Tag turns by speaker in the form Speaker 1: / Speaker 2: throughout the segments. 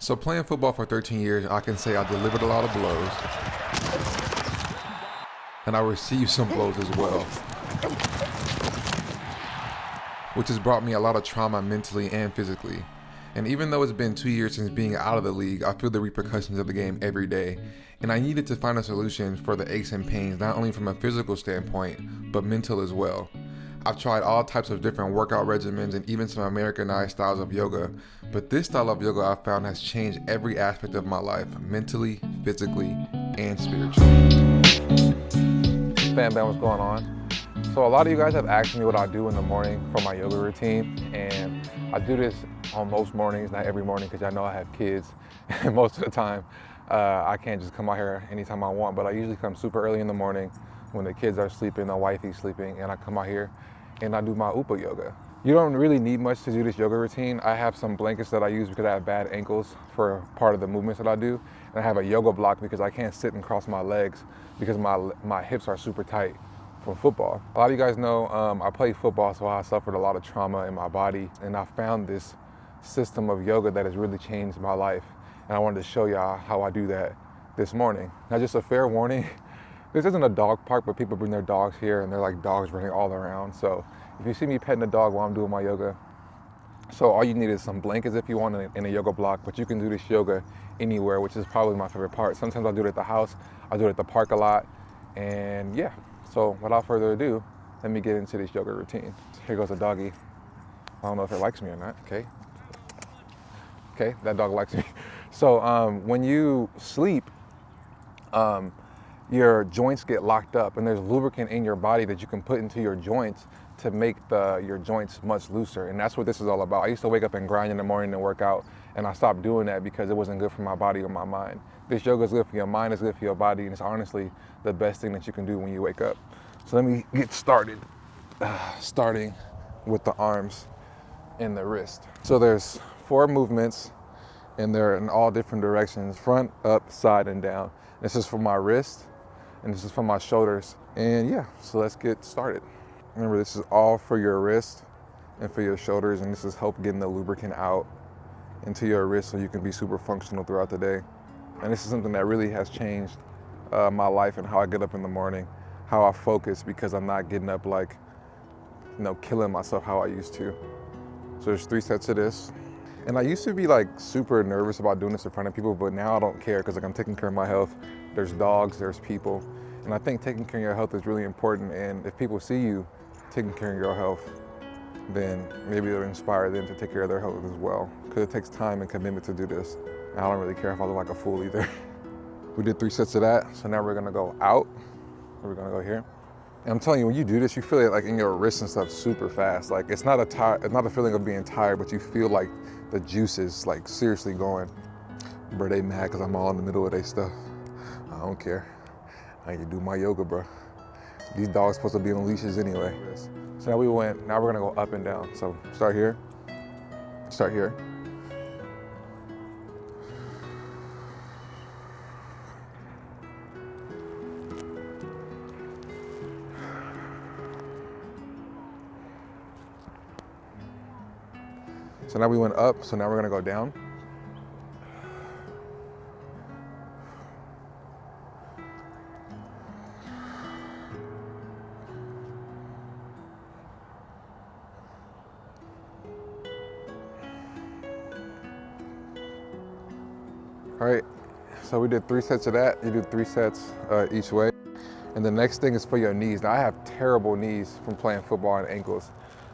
Speaker 1: So playing football for 13 years, I can say I delivered a lot of blows, and I received some blows as well, which has brought me a lot of trauma mentally and physically. And even though it's been 2 years since being out of the league, I feel the repercussions of the game every day. And I needed to find a solution for the aches and pains, not only from a physical standpoint, but mental as well. I've tried all types of different workout regimens and even some Americanized styles of yoga, but this style of yoga I've found has changed every aspect of my life, mentally, physically, and spiritually. FAMBAM, what's going on? So a lot of you guys have asked me what I do in the morning for my yoga routine, and I do this on most mornings, not every morning, because I know I have kids, and most of the time I can't just come out here anytime I want, but I usually come super early in the morning when the kids are sleeping, the wifey's sleeping, and I come out here and I do my Upa yoga. You don't really need much to do this yoga routine. I have some blankets that I use because I have bad ankles for part of the movements that I do, and I have a yoga block because I can't sit and cross my legs because my hips are super tight from football. A lot of you guys know I played football, so I suffered a lot of trauma in my body, and I found this system of yoga that has really changed my life, and I wanted to show y'all how I do that this morning. Now, just a fair warning, this isn't a dog park, but people bring their dogs here and they're like dogs running all around. So if you see me petting a dog while I'm doing my yoga, so all you need is some blankets if you want in a yoga block, but you can do this yoga anywhere, which is probably my favorite part. Sometimes I'll do it at the house, I'll do it at the park a lot, and yeah. So without further ado, let me get into this yoga routine. Here goes a doggy. I don't know if it likes me or not, okay. Okay, that dog likes me. So when you sleep, your joints get locked up, and there's lubricant in your body that you can put into your joints to make your joints much looser, and that's what this is all about. I used to wake up and grind in the morning and work out, and I stopped doing that because it wasn't good for my body or my mind. This yoga is good for your mind, it's good for your body, and it's honestly the best thing that you can do when you wake up. So let me get started, starting with the arms and the wrist. So there's 4 movements, and they're in all different directions: front, up, side, and down. This is for my wrist, and this is for my shoulders. And yeah, so let's get started. Remember, this is all for your wrist and for your shoulders, and this is help getting the lubricant out into your wrist so you can be super functional throughout the day. And this is something that really has changed my life and how I get up in the morning, how I focus, because I'm not getting up like, killing myself how I used to. So there's 3 sets of this. And I used to be like super nervous about doing this in front of people, but now I don't care because I'm taking care of my health. There's dogs, there's people. And I think taking care of your health is really important. And if people see you taking care of your health, then maybe it'll inspire them to take care of their health as well. Because it takes time and commitment to do this. And I don't really care if I look like a fool either. We did 3 sets of that. So now we're gonna go out. We're gonna go here. And I'm telling you, when you do this, you feel it like in your wrists and stuff super fast. Like it's not a feeling of being tired, but you feel like the juice is like seriously going. Bro, they mad because I'm all in the middle of their stuff. I don't care. I can do my yoga, bro. These dogs supposed to be on leashes anyway. So now we're gonna go up and down. So start here, start here. So now we went up, so now we're gonna go down. All right, so we did 3 sets of that. You do 3 sets each way. And the next thing is for your knees. Now I have terrible knees from playing football and ankles.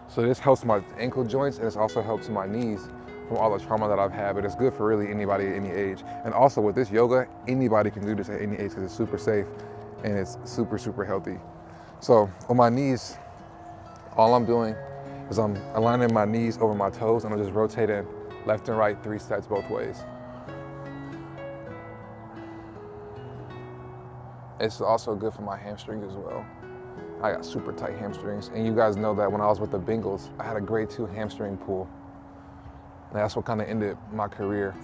Speaker 1: So this helps my ankle joints, and it also helps my knees from all the trauma that I've had, but it's good for really anybody at any age. And also with this yoga, anybody can do this at any age because it's super safe and it's super, super healthy. So on my knees, all I'm doing is I'm aligning my knees over my toes, and I'm just rotating left and right 3 sets both ways. It's also good for my hamstring as well. I got super tight hamstrings, and you guys know that when I was with the Bengals, I had a grade 2 hamstring pull. And that's what kind of ended my career.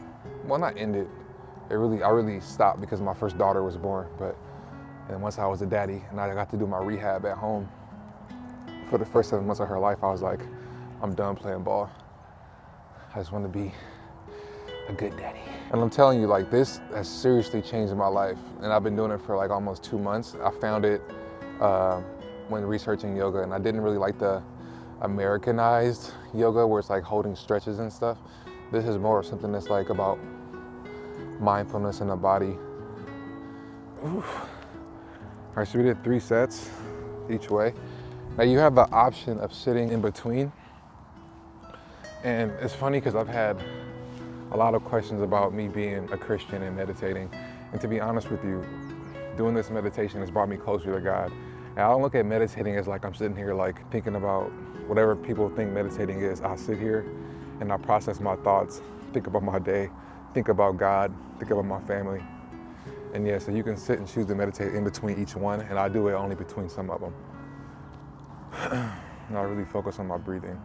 Speaker 1: Well, not ended. I really stopped because my first daughter was born. And once I was a daddy and I got to do my rehab at home, for the first 7 months of her life, I was like, I'm done playing ball. I just want to be a good daddy. And I'm telling you, like, this has seriously changed my life. And I've been doing it for like almost 2 months. I found it when researching yoga, and I didn't really like the Americanized yoga where it's like holding stretches and stuff. This is more something that's like about mindfulness in the body. Oof. All right, so we did 3 sets each way. Now you have the option of sitting in between. And it's funny because I've had a lot of questions about me being a Christian and meditating. And to be honest with you, doing this meditation has brought me closer to God. And I don't look at meditating as like I'm sitting here like thinking about whatever people think meditating is. I sit here and I process my thoughts, think about my day, think about God, think about my family. And yeah, so you can sit and choose to meditate in between each one, and I do it only between some of them. And I really focus on my breathing.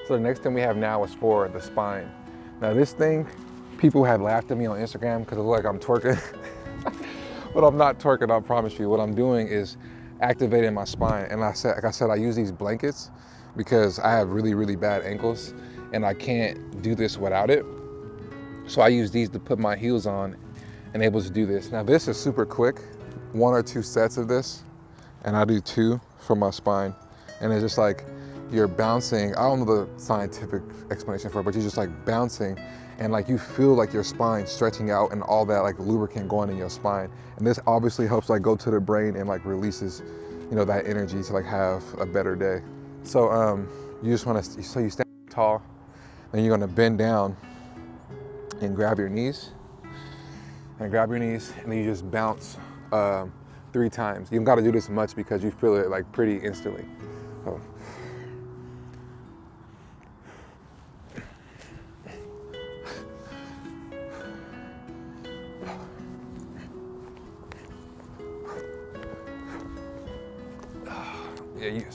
Speaker 1: So the next thing we have now is for the spine. Now this thing, people have laughed at me on Instagram because it looks like I'm twerking. But I'm not twerking, I promise you. What I'm doing is activating my spine. And like I said, I use these blankets because I have really, really bad ankles and I can't do this without it. So I use these to put my heels on and able to do this. Now this is super quick, 1 or 2 sets of this, and I do 2 for my spine. And it's just like, you're bouncing, I don't know the scientific explanation for it, but you're just like bouncing and like you feel like your spine stretching out and all that like lubricant going in your spine. And this obviously helps like go to the brain and like releases, you know, that energy to like have a better day. So you just wanna, so you stand tall, then you're gonna bend down and grab your knees, and then you just bounce 3 times. You don't gotta do this much because you feel it like pretty instantly. So.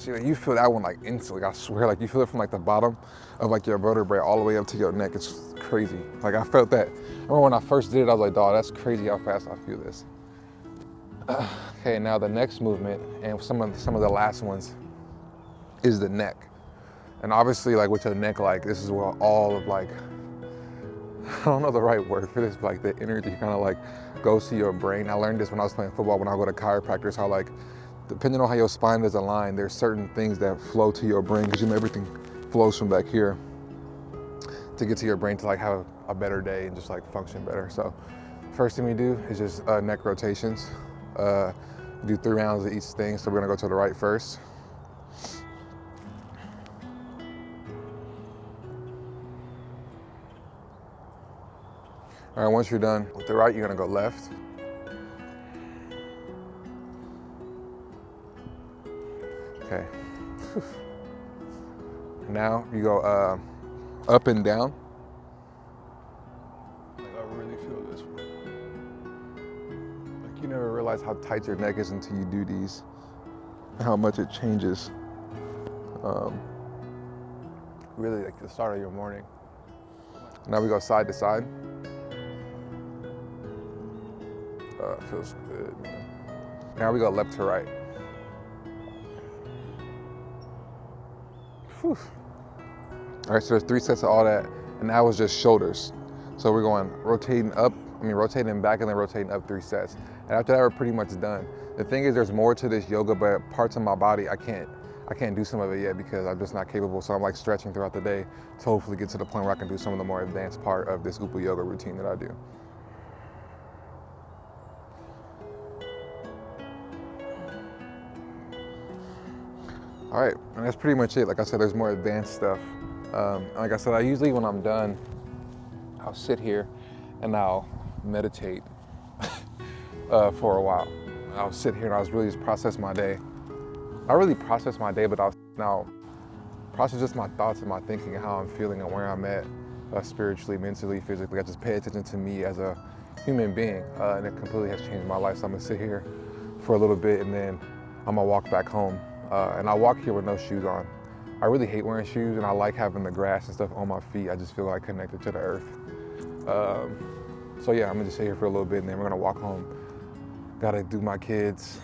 Speaker 1: Yeah, you feel that one like instantly. I swear, like you feel it from like the bottom of like your vertebrae all the way up to your neck. It's crazy. Like I felt that. I remember when I first did it, I was like, dawg, that's crazy how fast I feel this. Okay, now the next movement and some of the last ones is the neck. And obviously, like with your neck, like this is where all of like, I don't know the right word for this, but like the energy kind of like goes to your brain. I learned this when I was playing football. When I go to chiropractors, how like depending on how your spine is aligned, there's certain things that flow to your brain because you know everything flows from back here to get to your brain to like have a better day and just like function better. So first thing we do is just neck rotations. Do 3 rounds of each thing. So we're gonna go to the right first. All right, once you're done with the right, you're gonna go left. Okay. Now you go up and down. Like I really feel this one. Like you never realize how tight your neck is until you do these, and how much it changes. Really like the start of your morning. Now we go side to side. Feels good, man. Now we go left to right. Whew. All right, so there's 3 sets of all that, and that was just shoulders. So we're going rotating back and then rotating up 3 sets. And after that, we're pretty much done. The thing is, there's more to this yoga, but parts of my body, I can't do some of it yet because I'm just not capable. So I'm like stretching throughout the day to hopefully get to the point where I can do some of the more advanced part of this Upa yoga routine that I do. All right, and that's pretty much it. Like I said, there's more advanced stuff. Like I said, usually when I'm done, I'll sit here and I'll meditate for a while. I'll sit here and I'll really just process my day. Not really process my day, but I'll now process just my thoughts and my thinking and how I'm feeling and where I'm at spiritually, mentally, physically. I just pay attention to me as a human being, and it completely has changed my life. So I'm gonna sit here for a little bit and then I'm gonna walk back home. And I walk here with no shoes on. I really hate wearing shoes and I like having the grass and stuff on my feet. I just feel like connected to the earth. So yeah, I'm gonna just sit here for a little bit and then we're gonna walk home. Gotta do my kids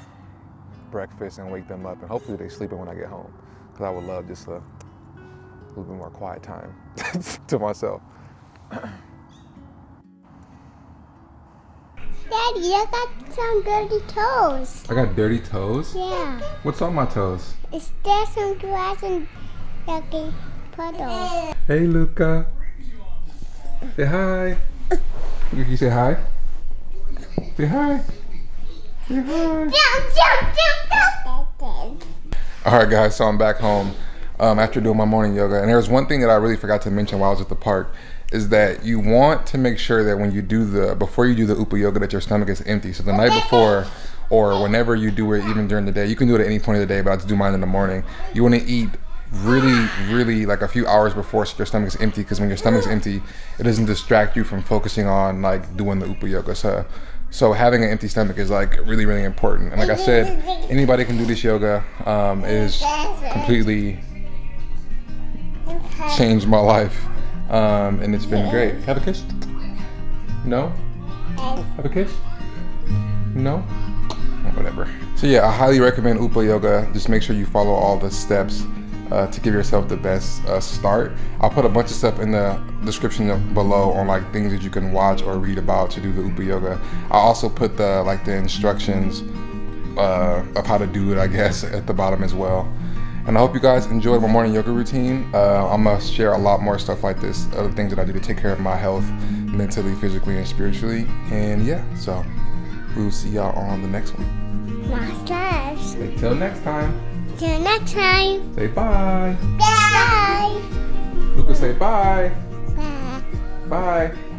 Speaker 1: breakfast and wake them up and hopefully they're sleeping when I get home. because I would love just a little bit more quiet time to myself.
Speaker 2: Daddy, I got some dirty toes.
Speaker 1: I got dirty toes?
Speaker 2: Yeah.
Speaker 1: What's on my toes?
Speaker 2: Is there some grass and dirty puddles?
Speaker 1: Hey, Luca. Say hi. You say hi? Say hi. Say hi.
Speaker 2: Jump.
Speaker 1: All right, guys, so I'm back home after doing my morning yoga. And there's one thing that I really forgot to mention while I was at the park, is that you want to make sure that when you do before you do the Upa yoga, that your stomach is empty. So the night before, or whenever you do it, even during the day, you can do it at any point of the day, but I just do mine in the morning. You want to eat really like a few hours before, so your stomach is empty, because when your stomach is empty, it doesn't distract you from focusing on like doing the Upa yoga. So having an empty stomach is like really important. And like I said, anybody can do this yoga. It has completely changed my life. And it's been great. Have a kiss? No? Have a kiss? No? Whatever. So yeah, I highly recommend Upa yoga. Just make sure you follow all the steps to give yourself the best start. I'll put a bunch of stuff in the description below on like things that you can watch or read about to do the Upa yoga. I'll also put the instructions of how to do it, I guess, at the bottom as well. And I hope you guys enjoyed my morning yoga routine. I'm gonna share a lot more stuff like this, other things that I do to take care of my health mentally, physically, and spiritually. And yeah, so we'll see y'all on the next one.
Speaker 2: Monsters.
Speaker 1: Until next time.
Speaker 2: Till next time.
Speaker 1: Say bye.
Speaker 2: Bye.
Speaker 1: Luca, say bye.
Speaker 2: Bye.
Speaker 1: Bye.